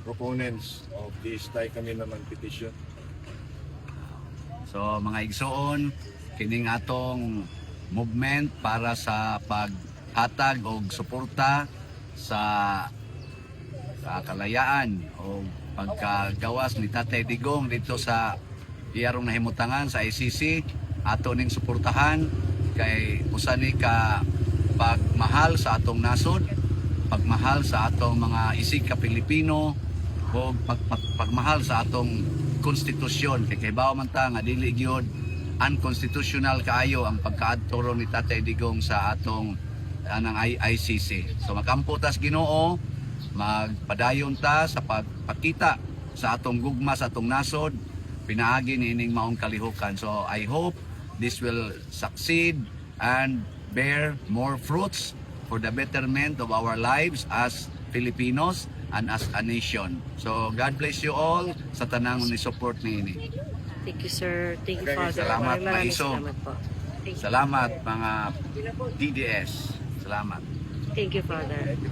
proponents of this Tay Kami Naman petition. So mga igsoon, kining atong movement para sa paghatag og suporta sa kalayaan o pagkagawas ni Tatay Digong dito sa iyarong nahimutangan sa ICC, ato ning suportahan kay usa ni ka pagmahal sa atong nasod, pagmahal sa atong mga isig ka Pilipino o pagmahal sa atong konstitusyon. Kay kahibaw man ta nga dili gyud unconstitutional kaayo ang pagkaadtoro ni Tatay Digong sa atong anang ICC. So makampo tas Ginoo, magpadayon ta sa pagpakita sa atong gugma sa atong nasod, pinaagi niining maong kalihukan. So I hope this will succeed and bear more fruits for the betterment of our lives as Filipinos and as a nation. So God bless you all sa tanang ni support niini. Thank you, sir. Thank you, Okay, Father. salamat, Maraming Maisog. salamat po. Thank you. Salamat mga DDS. Salamat. Thank you, Father.